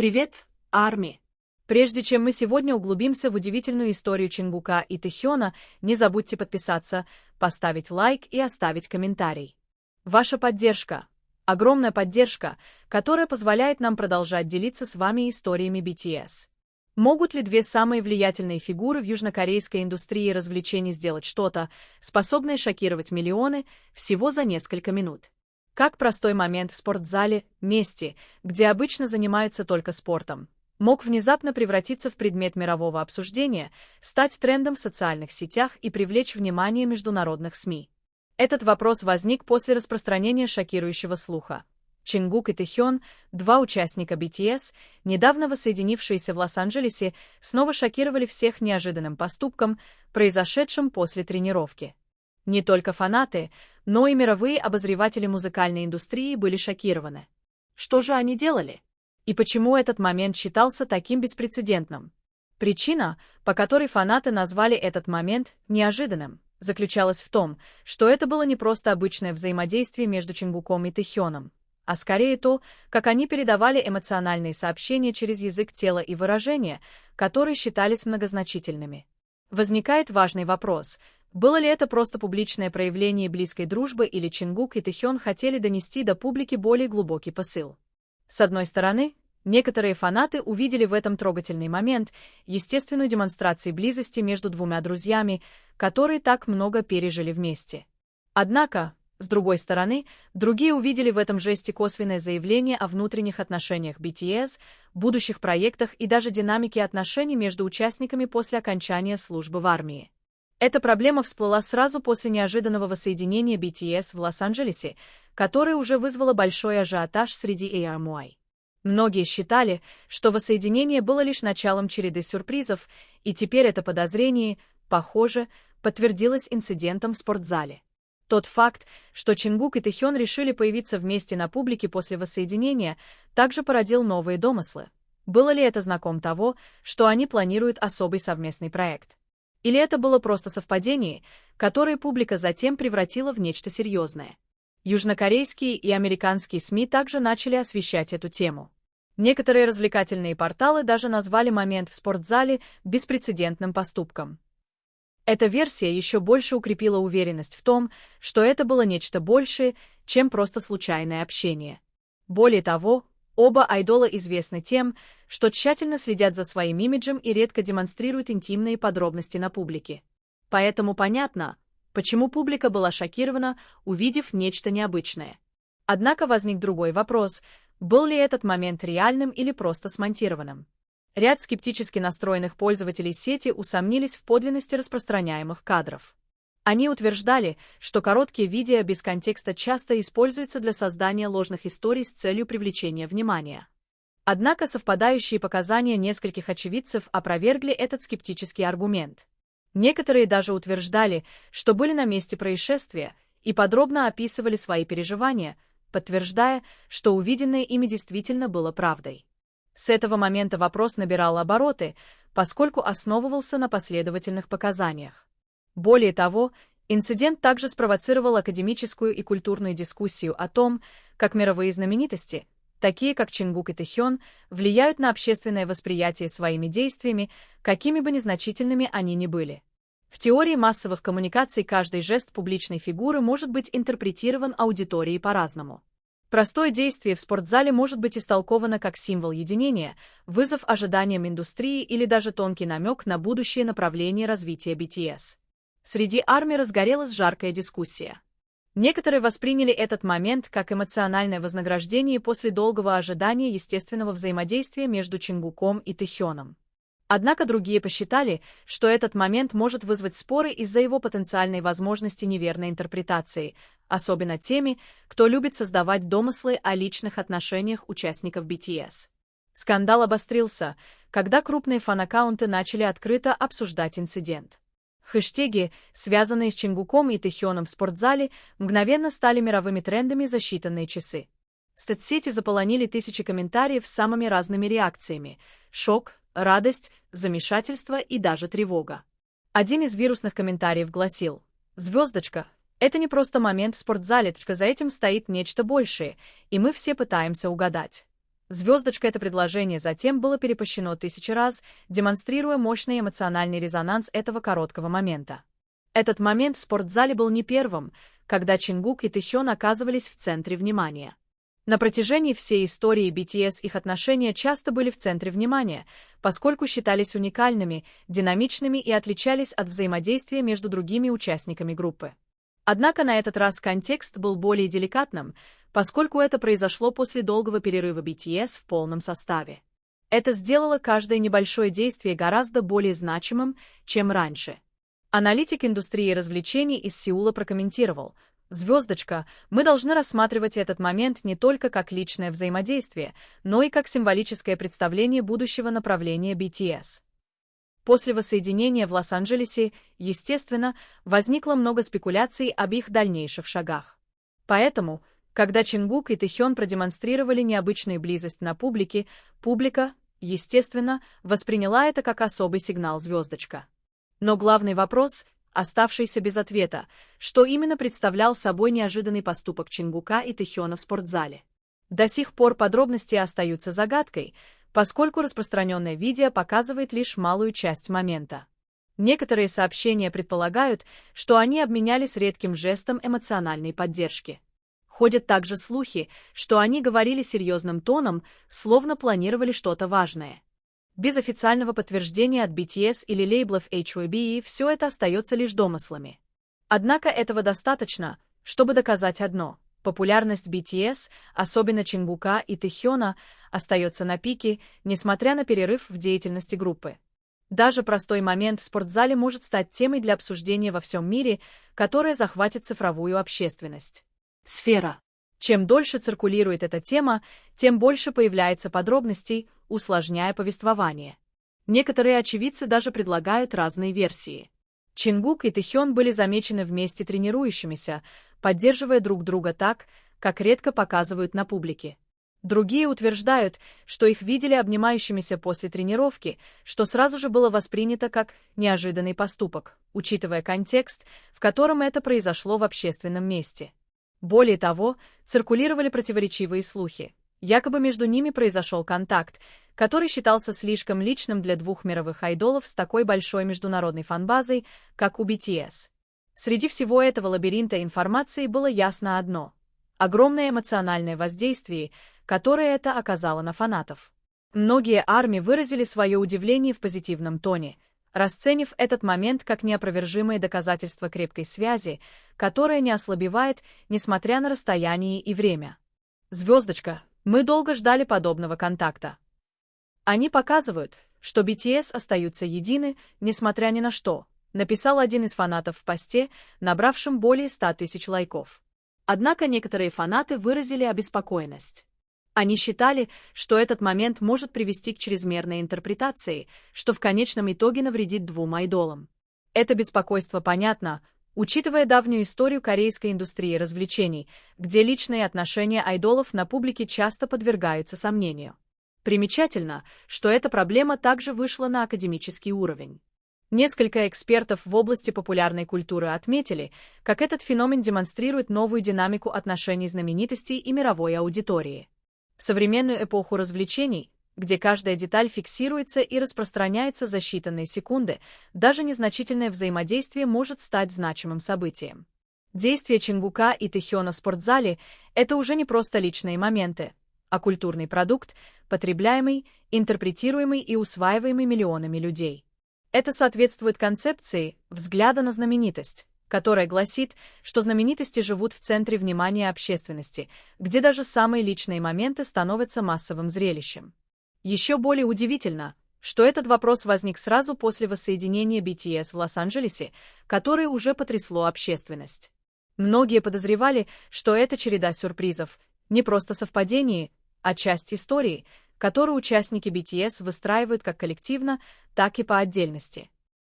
Привет, Арми! Прежде чем мы сегодня углубимся в удивительную историю Чингука и Тэхёна, не забудьте подписаться, поставить лайк и оставить комментарий. Ваша поддержка, огромная поддержка, которая позволяет нам продолжать делиться с вами историями BTS. Могут ли две самые влиятельные фигуры в южнокорейской индустрии развлечений сделать что-то, способное шокировать миллионы, всего за несколько минут? Как простой момент в спортзале, месте, где обычно занимаются только спортом, мог внезапно превратиться в предмет мирового обсуждения, стать трендом в социальных сетях и привлечь внимание международных СМИ. Этот вопрос возник после распространения шокирующего слуха. Чингук и Тэхён, два участника BTS, недавно воссоединившиеся в Лос-Анджелесе, снова шокировали всех неожиданным поступком, произошедшим после тренировки. Не только фанаты, но и мировые обозреватели музыкальной индустрии были шокированы. Что же они делали? И почему этот момент считался таким беспрецедентным? Причина, по которой фанаты назвали этот момент неожиданным, заключалась в том, что это было не просто обычное взаимодействие между Чингуком и Тэхёном, а скорее то, как они передавали эмоциональные сообщения через язык тела и выражения, которые считались многозначительными. Возникает важный вопрос: было ли это просто публичное проявление близкой дружбы, или Чингук и Тэхён хотели донести до публики более глубокий посыл? С одной стороны, некоторые фанаты увидели в этом трогательный момент, естественную демонстрацию близости между двумя друзьями, которые так много пережили вместе. Однако, с другой стороны, другие увидели в этом жесте косвенное заявление о внутренних отношениях BTS, будущих проектах и даже динамике отношений между участниками после окончания службы в армии. Эта проблема всплыла сразу после неожиданного воссоединения BTS в Лос-Анджелесе, которое уже вызвало большой ажиотаж среди ARMY. Многие считали, что воссоединение было лишь началом череды сюрпризов, и теперь это подозрение, похоже, подтвердилось инцидентом в спортзале. Тот факт, что Чингук и Тэхён решили появиться вместе на публике после воссоединения, также породил новые домыслы. Было ли это знаком того, что они планируют особый совместный проект? Или это было просто совпадение, которое публика затем превратила в нечто серьезное? Южнокорейские и американские СМИ также начали освещать эту тему. Некоторые развлекательные порталы даже назвали момент в спортзале беспрецедентным поступком. Эта версия еще больше укрепила уверенность в том, что это было нечто большее, чем просто случайное общение. Более того, оба айдола известны тем, что тщательно следят за своим имиджем и редко демонстрируют интимные подробности на публике. Поэтому понятно, почему публика была шокирована, увидев нечто необычное. Однако возник другой вопрос: был ли этот момент реальным или просто смонтированным? Ряд скептически настроенных пользователей сети усомнились в подлинности распространяемых кадров. Они утверждали, что короткие видео без контекста часто используются для создания ложных историй с целью привлечения внимания. Однако совпадающие показания нескольких очевидцев опровергли этот скептический аргумент. Некоторые даже утверждали, что были на месте происшествия и подробно описывали свои переживания, подтверждая, что увиденное ими действительно было правдой. С этого момента вопрос набирал обороты, поскольку основывался на последовательных показаниях. Более того, инцидент также спровоцировал академическую и культурную дискуссию о том, как мировые знаменитости, такие как Чингук и Тэхён, влияют на общественное восприятие своими действиями, какими бы незначительными они ни были. В теории массовых коммуникаций каждый жест публичной фигуры может быть интерпретирован аудиторией по-разному. Простое действие в спортзале может быть истолковано как символ единения, вызов ожиданиям индустрии или даже тонкий намек на будущее направление развития BTS. Среди армии разгорелась жаркая дискуссия. Некоторые восприняли этот момент как эмоциональное вознаграждение после долгого ожидания естественного взаимодействия между Чингуком и Тэхёном. Однако другие посчитали, что этот момент может вызвать споры из-за его потенциальной возможности неверной интерпретации, особенно теми, кто любит создавать домыслы о личных отношениях участников BTS. Скандал обострился, когда крупные фан-аккаунты начали открыто обсуждать инцидент. Хэштеги, связанные с Чингуком и Тэхёном в спортзале, мгновенно стали мировыми трендами за считанные часы. Соцсети заполонили тысячи комментариев с самыми разными реакциями: шок, радость, замешательство и даже тревога. Один из вирусных комментариев гласил: «Звездочка, это не просто момент в спортзале, только за этим стоит нечто большее, и мы все пытаемся угадать». Звездочка это предложение затем было перепощено 1000 раз, демонстрируя мощный эмоциональный резонанс этого короткого момента. Этот момент в спортзале был не первым, когда Чингук и Тэхён оказывались в центре внимания. На протяжении всей истории BTS их отношения часто были в центре внимания, поскольку считались уникальными, динамичными и отличались от взаимодействия между другими участниками группы. Однако на этот раз контекст был более деликатным, поскольку это произошло после долгого перерыва BTS в полном составе. Это сделало каждое небольшое действие гораздо более значимым, чем раньше. Аналитик индустрии развлечений из Сеула прокомментировал: «Звездочка, мы должны рассматривать этот момент не только как личное взаимодействие, но и как символическое представление будущего направления BTS». После воссоединения в Лос-Анджелесе, естественно, возникло много спекуляций об их дальнейших шагах. Поэтому, когда Чингук и Тэхён продемонстрировали необычную близость на публике, публика, естественно, восприняла это как особый сигнал «звездочка». Но главный вопрос, оставшийся без ответа, что именно представлял собой неожиданный поступок Чингука и Тэхёна в спортзале. До сих пор подробности остаются загадкой, поскольку распространенное видео показывает лишь малую часть момента. Некоторые сообщения предполагают, что они обменялись редким жестом эмоциональной поддержки. Ходят также слухи, что они говорили серьезным тоном, словно планировали что-то важное. Без официального подтверждения от BTS или лейблов HYBE все это остается лишь домыслами. Однако этого достаточно, чтобы доказать одно: популярность BTS, особенно Чингука и Тэхёна, остается на пике, несмотря на перерыв в деятельности группы. Даже простой момент в спортзале может стать темой для обсуждения во всем мире, которая захватит цифровую общественность. Сфера. Чем дольше циркулирует эта тема, тем больше появляется подробностей, усложняя повествование. Некоторые очевидцы даже предлагают разные версии. Чингук и Тэхён были замечены вместе тренирующимися, поддерживая друг друга так, как редко показывают на публике. Другие утверждают, что их видели обнимающимися после тренировки, что сразу же было воспринято как неожиданный поступок, учитывая контекст, в котором это произошло в общественном месте. Более того, циркулировали противоречивые слухи. Якобы между ними произошел контакт, который считался слишком личным для двух мировых айдолов с такой большой международной фан-базой, как у BTS. Среди всего этого лабиринта информации было ясно одно — огромное эмоциональное воздействие, которое это оказало на фанатов. Многие армии выразили свое удивление в позитивном тоне, расценив этот момент как неопровержимое доказательство крепкой связи, которая не ослабевает, несмотря на расстояние и время. Звездочка, мы долго ждали подобного контакта. Они показывают, что BTS остаются едины, несмотря ни на что, написал один из фанатов в посте, набравшем более 100 000 лайков. Однако некоторые фанаты выразили обеспокоенность. Они считали, что этот момент может привести к чрезмерной интерпретации, что в конечном итоге навредит двум айдолам. Это беспокойство понятно, учитывая давнюю историю корейской индустрии развлечений, где личные отношения айдолов на публике часто подвергаются сомнению. Примечательно, что эта проблема также вышла на академический уровень. Несколько экспертов в области популярной культуры отметили, как этот феномен демонстрирует новую динамику отношений знаменитостей и мировой аудитории. В современную эпоху развлечений, где каждая деталь фиксируется и распространяется за считанные секунды, даже незначительное взаимодействие может стать значимым событием. Действия Чингука и Тэхёна в спортзале — это уже не просто личные моменты, а культурный продукт, потребляемый, интерпретируемый и усваиваемый миллионами людей. Это соответствует концепции взгляда на знаменитость, которая гласит, что знаменитости живут в центре внимания общественности, где даже самые личные моменты становятся массовым зрелищем. Еще более удивительно, что этот вопрос возник сразу после воссоединения BTS в Лос-Анджелесе, которое уже потрясло общественность. Многие подозревали, что это череда сюрпризов, не просто совпадение, а часть истории, которую участники BTS выстраивают как коллективно, так и по отдельности.